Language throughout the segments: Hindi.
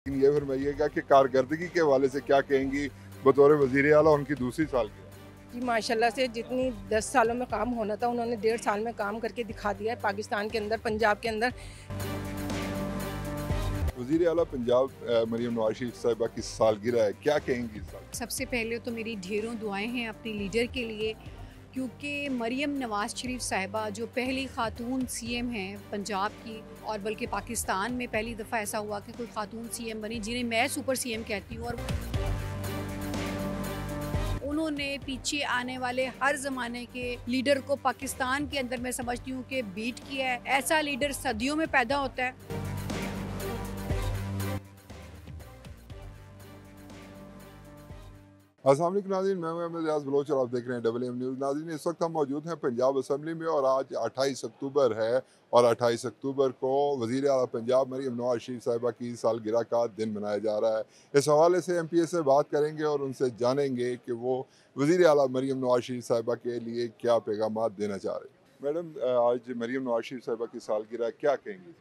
लेकिन ये फरमाइएगा कि कारकर्दगी के हवाले से क्या कहेंगी बतौर वज़ीर आला उनकी दूसरी सालगिरह? जी माशाल्लाह से जितनी 10 सालों में काम होना था उन्होंने 1.5 साल में काम करके दिखा दिया है पाकिस्तान के अंदर, पंजाब के अंदर। वज़ीर आला पंजाब मरीम नवाज शरीफ साहिबा की सालगिरह है, क्या कहेंगी इस साल? सबसे पहले तो मेरी ढेरों दुआएं हैं अपने लीडर के लिए, क्योंकि मरीम नवाज शरीफ साहिबा जो पहली खातून सीएम हैं पंजाब की, और बल्कि पाकिस्तान में पहली दफ़ा ऐसा हुआ कि कोई खातून सीएम बनी जिन्हें मैं सुपर सीएम कहती हूँ। और उन्होंने पीछे आने वाले हर ज़माने के लीडर को पाकिस्तान के अंदर मैं समझती हूँ कि बीट किया है। ऐसा लीडर सदियों में पैदा होता है। अस्सलाम वालेकुम नाज़रीन, मैं हूं अहमद रियाज बलोच और आप देख रहे हैं WM न्यूज़। नाज़रीन, इस वक्त हम मौजूद हैं पंजाब असम्बली में और आज 28 अक्टूबर है और 28 अक्टूबर को वज़ीर आला पंजाब मरीम नवाज शरीफ साहिबा की सालगिरह का दिन मनाया जा रहा है। इस हवाले से MPA से बात करेंगे और उनसे जानेंगे कि वो वज़ीर आला मरीम नवाज शरीफ साहिबा के लिए क्या पैगाम देना चाह रहे हैं। मैडम, आज मरीम नवाज शरीफ साहिबा की सालगिरह, क्या कहेंगी?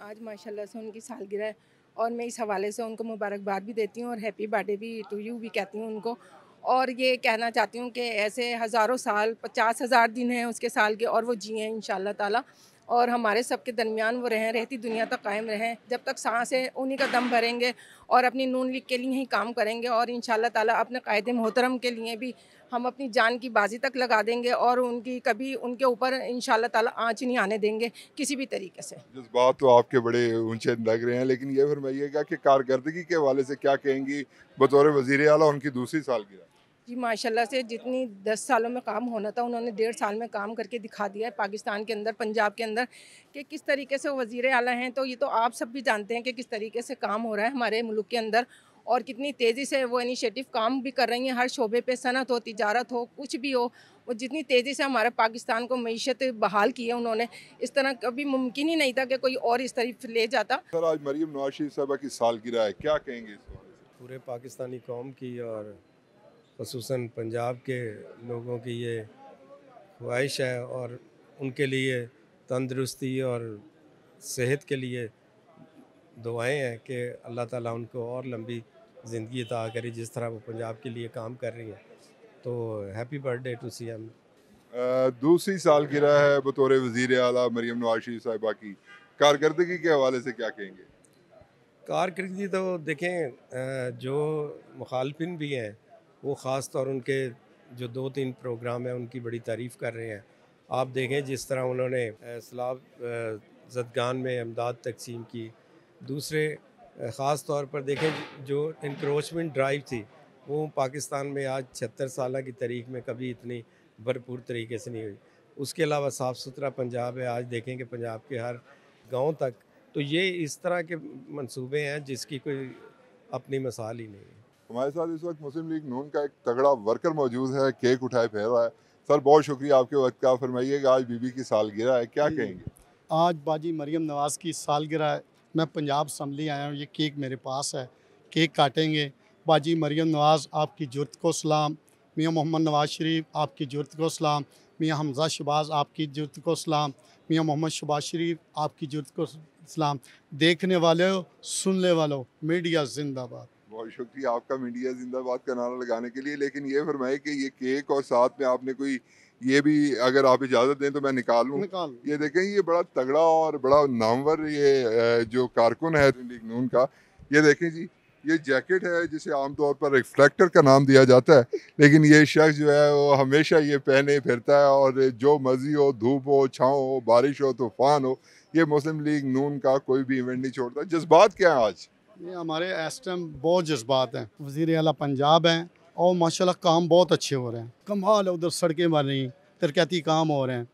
आज माशाल्लाह से उनकी सालगिरह है और मैं इस हवाले से उनको मुबारकबाद भी देती हूँ और हैप्पी बर्थडे भी टू यू भी कहती हूँ उनको। और ये कहना चाहती हूँ कि ऐसे हज़ारों साल, 50,000 दिन हैं उसके साल के, और वो जिए इंशाल्लाह ताला, और हमारे सबके दरमियान वो रहें, रहती दुनिया तक कायम रहें। जब तक सांस है उन्हीं का दम भरेंगे और अपनी नून लीग के लिए ही काम करेंगे, और इंशाल्लाह ताला अपने कायदे मोहतरम के लिए भी हम अपनी जान की बाजी तक लगा देंगे और उनकी कभी उनके ऊपर इंशाल्लाह ताला आँच नहीं आने देंगे किसी भी तरीके से। जज्बात तो आपके बड़े ऊंचे लग रहे हैं, लेकिन ये फरमाइएगा कि कारकर्दगी के हवाले से क्या कहेंगी बतौर वज़ीर आला उनकी दूसरी सालगिरह? जी माशाल्लाह से जितनी 10 सालों में काम होना था उन्होंने 1.5 साल में काम करके दिखा दिया है पाकिस्तान के अंदर, पंजाब के अंदर, कि किस तरीके से वो वज़ीर आला हैं। तो ये तो आप सब भी जानते हैं कि किस तरीके से काम हो रहा है हमारे मुल्क के अंदर और कितनी तेज़ी से वो इनिशिएटिव काम भी कर रही हैं हर शोबे पे, सनत हो, तिजारत हो, कुछ भी हो। वो जितनी तेज़ी से हमारे पाकिस्तान को मईशत बहाल की है उन्होंने, इस तरह कभी मुमकिन ही नहीं था कि कोई और इस तरफ ले जाता। सर, आज मरीम नवाज शरीफ साहबा की सालगिरह है, क्या कहेंगे इस हवाले से? पूरे पाकिस्तानी कौम की और ख़ुसूसन पंजाब के लोगों की ये ख्वाहिश है और उनके लिए तंदुरुस्ती और सेहत के लिए दुआएं हैं कि अल्लाह ताला उनको और लंबी ज़िंदगी अता करे जिस तरह वो पंजाब के लिए काम कर रही हैं। तो हैप्पी बर्थडे टू CM। दूसरी सालगिरह है बतौर वज़ीर आला मरीम नवाज शरीफ साहिबा की, कारकर्दगी के हवाले से क्या कहेंगे? कारकर्दगी तो देखें, जो मुखालफिन भी हैं वो ख़ास तौर उनके जो 2-3 प्रोग्राम हैं उनकी बड़ी तारीफ़ कर रहे हैं। आप देखें जिस तरह उन्होंने सैलाब ज़दगान में इमदाद तकसीम की। दूसरे ख़ास तौर पर देखें जो इंक्रोचमेंट ड्राइव थी वो पाकिस्तान में आज 76 साल की तारीख में कभी इतनी भरपूर तरीके से नहीं हुई। उसके अलावा साफ़ सुथरा पंजाब है, आज देखें कि पंजाब के हर गाँव तक। तो ये इस तरह के मंसूबे हैं जिसकी कोई अपनी मिसाल ही नहीं है। हमारे साथ इस वक्त मुस्लिम लीग नून का एक तगड़ा वर्कर मौजूद है, केक उठाए फिर रहा है। सर, बहुत शुक्रिया आपके वक्त का। फरमाइएगा, आज बीबी की सालगिरह है, क्या कहेंगे? आज बाजी मरीम नवाज़ की सालगिरह है। मैं पंजाब असम्बली आया हूँ, ये केक मेरे पास है, केक काटेंगे। बाजी मरीम नवाज़ आपकी जुर्त को सलाम, मियाँ मोहम्मद नवाज़ शरीफ आपकी जुर्त को सलाम, मियाँ हमज़ा शहबाज आपकी जुर्त को सलाम, मियाँ मोहम्मद शहबाज शरीफ आपकी जुर्त को सलाम। देखने वालों, सुनने वालों, मीडिया जिंदाबाद। बहुत शुक्रिया आपका मीडिया जिंदाबाद का नारा लगाने के लिए। लेकिन ये फरमाए कि ये केक और साथ में आपने कोई ये भी, अगर आप इजाज़त दें तो मैं निकाल लूँ। ये देखें, ये बड़ा तगड़ा और बड़ा नामवर ये जो कारकुन है लीग नून का, ये देखें जी, ये जैकेट है जिसे आमतौर पर रिफ्लेक्टर का नाम दिया जाता है, लेकिन ये शख्स जो है वो हमेशा ये पहने फिरता है और जो मर्जी हो, धूप हो, छाँव हो, बारिश हो, तूफ़ान हो, ये मुस्लिम लीग नून का कोई भी इवेंट नहीं छोड़ता। जज्बात क्या है आज? ये हमारे इस टाइम बहुत जज्बात हैं। वज़ीर आला पंजाब हैं और माशाल्लाह काम बहुत अच्छे हो रहे हैं। कमाल है, उधर सड़कें बन रही, तरक्याती काम हो रहे हैं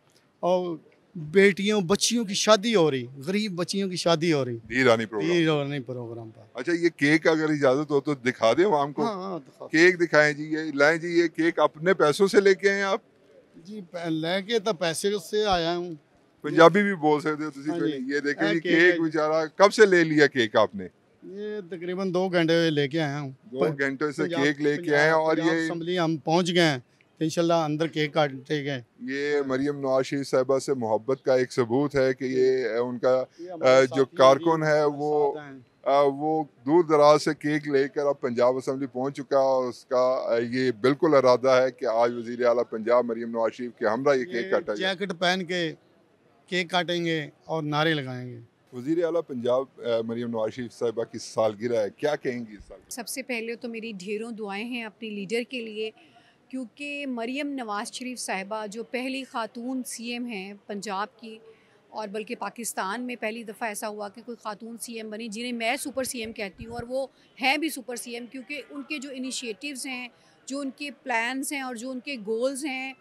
और बेटियों बच्चियों की शादी हो रही, गरीब बच्चियों की शादी हो रही धीरानी प्रोग्राम। प्रोग्राम पर। अच्छा, ये केक अगर इजाज़त हो तो दिखा दें आवाम को। हाँ केक दिखाएं जी, ये लाएं जी, ये केक अपने पैसों से लेके आए आप? जी, लेके तो पैसे से आया हूँ। पंजाबी भी बोल सकते हो तुसी हाँ कोई जी। नहीं। ये देखें हाँ, जी, केक केक है। बेचारा कब से ले लिया केक आपने? ये तकरीबन 2 घंटे लेके आया हूँ। 2 घंटे से केक लेके आए और ये असम्बली हम पहुँच गए हैं, तो इंशाल्लाह अंदर केक काटे गए। ये मरियम नवाज शरीफ साहिबा से मोहब्बत का एक सबूत है कि ये उनका जो साथी कारकुन हैं, है हमारे वो साथ हैं। वो दूर दराज से केक लेकर अब पंजाब असम्बली पहुंच चुका है और उसका ये बिल्कुल इरादा है कि आज वज़ीर आला पंजाब मरियम नवाज शरीफ के हमरा ये केक काटा जाए। जैकेट पहन के केक काटेंगे और नारे लगाएंगे। वज़ीर आला पंजाब मरियम नवाज शरीफ साहिबा की सालगिरह है, क्या कहेंगी इस साल? सबसे पहले तो मेरी ढेरों दुआएं हैं अपनी लीडर के लिए, क्योंकि मरियम नवाज़ शरीफ साहिबा जो पहली ख़ातून सीएम हैं पंजाब की, और बल्कि पाकिस्तान में पहली दफ़ा ऐसा हुआ कि कोई ख़ातून सीएम बनी, जिन्हें मैं सुपर सीएम कहती हूँ, और वो हैं भी सुपर सीएम क्योंकि उनके जो इनिशिएटिव्स हैं, जो उनके प्लान्स हैं और जो उनके गोल्स हैं,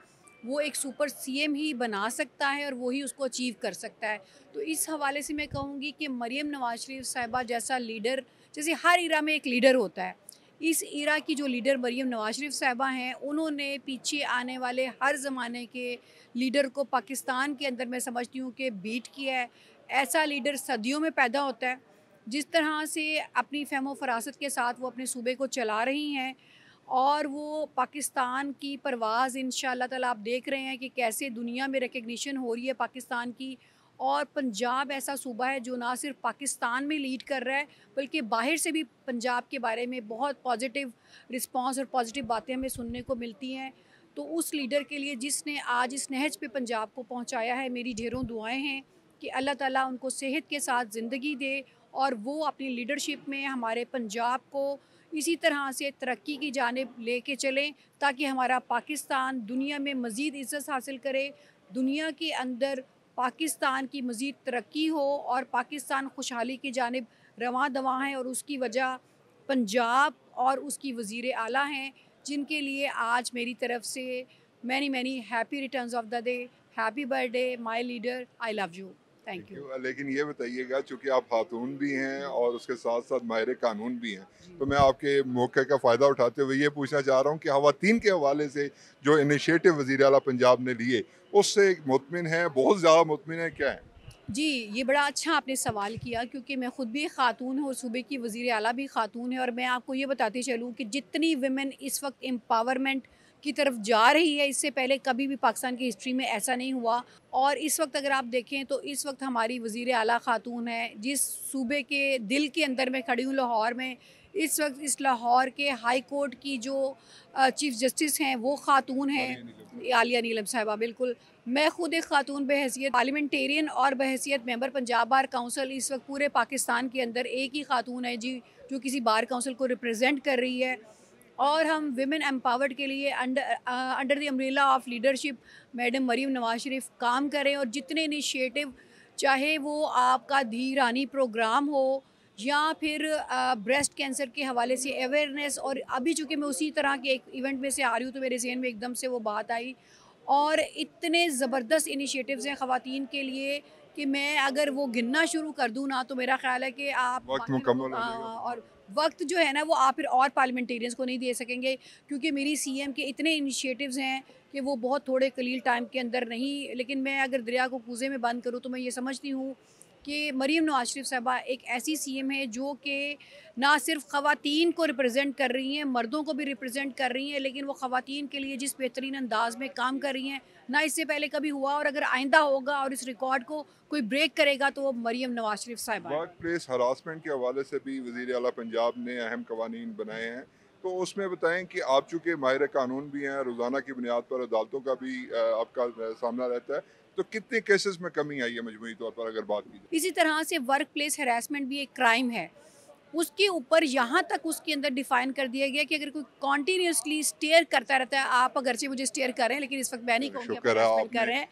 वो एक सुपर सीएम ही बना सकता है और वही उसको अचीव कर सकता है। तो इस हवाले से मैं कहूँगी कि मरियम नवाज़ शरीफ साहिबा जैसा लीडर, जैसे हर इरा में एक लीडर होता है, इस इरा की जो लीडर मरियम नवाज़ शरीफ साहिबा हैं, उन्होंने पीछे आने वाले हर ज़माने के लीडर को पाकिस्तान के अंदर मैं समझती हूँ कि बीट किया है। ऐसा लीडर सदियों में पैदा होता है। जिस तरह से अपनी फ़हम फ़रासत के साथ वो अपने सूबे को चला रही हैं और वो पाकिस्तान की परवाज़ इंशाअल्लाह ताला आप देख रहे हैं कि कैसे दुनिया में रिकग्निशन हो रही है पाकिस्तान की। और पंजाब ऐसा सूबा है जो ना सिर्फ पाकिस्तान में लीड कर रहा है, बल्कि बाहर से भी पंजाब के बारे में बहुत पॉजिटिव रिस्पांस और पॉजिटिव बातें हमें सुनने को मिलती हैं। तो उस लीडर के लिए जिसने आज इस नहज पे पंजाब को पहुंचाया है, मेरी ढेरों दुआएं हैं कि अल्लाह ताला उनको सेहत के साथ ज़िंदगी दे और वो अपनी लीडरशिप में हमारे पंजाब को इसी तरह से तरक्की की जानिब लेके चलें, ताकि हमारा पाकिस्तान दुनिया में मज़ीद इज़्ज़त हासिल करे, दुनिया के अंदर पाकिस्तान की मज़ीद तरक्की हो और पाकिस्तान खुशहाली की जानिब रवां दवां है। और उसकी वजह पंजाब और उसकी वज़ीर आला हैं, जिनके लिए आज मेरी तरफ से many many happy returns of the day, happy birthday my leader, I love you, thank you. लेकिन ये बताइएगा, चूँकि आप खातून भी हैं और उसके साथ साथ माहिर कानून भी हैं, तो मैं आपके मौके का फ़ायदा उठाते हुए ये पूछना चाह रहा हूँ कि ख़वातीन के हवाले से जो इनिशिएटिव वज़ीर आला पंजाब ने लिए उससे मुतमिन हैं, बहुत ज़्यादा मुतमिन हैं, क्या है? जी, ये बड़ा अच्छा आपने सवाल किया, क्योंकि मैं ख़ुद भी ख़ातून हूँ और सूबे की वज़ीर आला भी ख़ातून है। और मैं आपको ये बताती चलूँ कि जितनी विमेन इस वक्त एम्पावरमेंट की तरफ जा रही है, इससे पहले कभी भी पाकिस्तान की हिस्ट्री में ऐसा नहीं हुआ। और इस वक्त अगर आप देखें तो इस वक्त हमारी वज़ीर आला ख़ातून है, जिस सूबे के दिल के अंदर मैं खड़ी हूँ लाहौर में। इस वक्त इस लाहौर के हाई कोर्ट की जो चीफ़ जस्टिस हैं वो ख़ातून हैं, आलिया नीलम साहिबा। बिल्कुल, मैं ख़ुद एक ख़ातून बहैसियत पार्लियामेंटेरियन और बहैसियत मेंबर पंजाब बार काउंसिल इस वक्त पूरे पाकिस्तान के अंदर एक ही ख़ातून है जी, जो किसी बार काउंसिल को रिप्रेजेंट कर रही है। और हम विमेन एम्पावर्ड के लिए under the umbrella of leadership madam Maryam Nawaz Sharif काम करें। और जितने इनिशिएटिव, चाहे वो आपका धी रानी प्रोग्राम हो या फिर ब्रेस्ट कैंसर के हवाले से अवेयरनेस, और अभी चूँकि मैं उसी तरह के एक इवेंट में से आ रही हूँ तो मेरे ज़हन में एकदम से वो बात आई। और इतने ज़बरदस्त इनिशिएटिव्स हैं ख़वातीन के लिए कि मैं अगर वो गिनना शुरू कर दूँ ना, तो मेरा ख़्याल है कि आप वक्त मुकम्मल हो जाएगा। और वक्त जो है ना वो आप फिर और पार्लियामेंटेरियंस को नहीं दे सकेंगे, क्योंकि मेरी सीएम के इतने इनिशिएटिव्स हैं कि वो बहुत थोड़े कलील टाइम के अंदर नहीं। लेकिन मैं अगर दरिया को कूज़े में बंद करूँ तो मैं ये समझती हूँ कि मरियम नवाज शरीफ साहिबा एक ऐसी सीएम है जो कि ना सिर्फ ख़वातीन को रिप्रेजेंट कर रही हैं, मर्दों को भी रिप्रेजेंट कर रही हैं, लेकिन वो ख़वातीन के लिए जिस बेहतरीन अंदाज में काम कर रही हैं, ना इससे पहले कभी हुआ और अगर आइंदा होगा और इस रिकॉर्ड को कोई ब्रेक करेगा तो वो मरियम नवाज शरीफ साहिबा है। वर्क प्लेस हरासमेंट के हवाले से भी वज़ीर आला पंजाब ने अहम कवानीन बनाए हैं, तो उसमें बताएं कि आप चूँकि माहिर कानून भी हैं, रोज़ाना की बुनियाद पर अदालतों का भी आपका सामना रहता है, तो कितने केसेस में कमी आई है मजमूई तौर पर अगर बात की जाए? इसी तरह से वर्क प्लेस हरासमेंट भी एक क्राइम है। उसके ऊपर यहाँ तक उसके अंदर डिफ़ाइन कर दिया गया कि अगर कोई कॉन्टीन्यूसली स्टेयर करता रहता है, आप अगरचे मुझे स्टेयर कर रहे हैं, लेकिन इस वक्त मैं नहीं कहूँगी आप हरासमेंट कर रहे हैं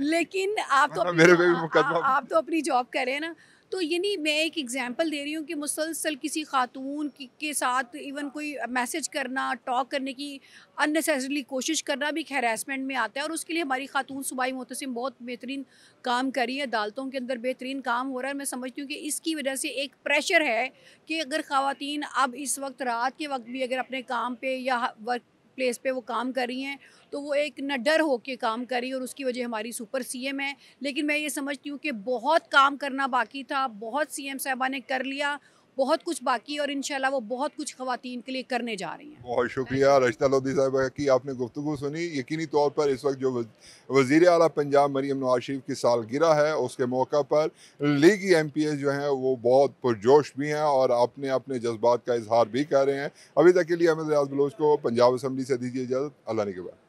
लेकिन आप तो अपनी जॉब कर रहे हैं ना। तो यानी मैं एक एग्जांपल दे रही हूँ कि मुसलसल किसी खातून के साथ इवन कोई मैसेज करना, टॉक करने की अननेसेसरीली कोशिश करना भी हैरेसमेंट में आता है। और उसके लिए हमारी खातून सूबाई मोहतसिम बहुत बेहतरीन काम कर रही है, अदालतों के अंदर बेहतरीन काम हो रहा है। मैं समझती हूँ कि इसकी वजह से एक प्रेशर है कि अगर ख़वातीन अब इस वक्त रात के वक्त भी अगर अपने काम पे या वर्क प्लेस पे वो काम कर रही हैं तो वो एक न डर हो के काम कर रही है, और उसकी वजह हमारी सुपर सीएम है। लेकिन मैं ये समझती हूँ कि बहुत काम करना बाकी था, बहुत सीएम साहबा ने कर लिया, बहुत कुछ बाकी है और इंशाल्लाह वो बहुत कुछ ख़वातीन के लिए करने जा रही हैं। बहुत शुक्रिया राशिदा लोधी साहिबा की, आपने गुफ्तगू सुनी। यकीनी तौर पर इस वक्त जो वज़ीर आला पंजाब मरीम नवाज शरीफ की सालगिरह है, उसके मौका पर लीगी MPs जो हैं वो बहुत पुरजोश भी हैं और अपने अपने जज्बात का इजहार भी कर रहे हैं। अभी तक के लिए अहमद रियाज बलोच को पंजाब असम्बली से दीजिए इजाज़त। अल्लाह ने के बाद।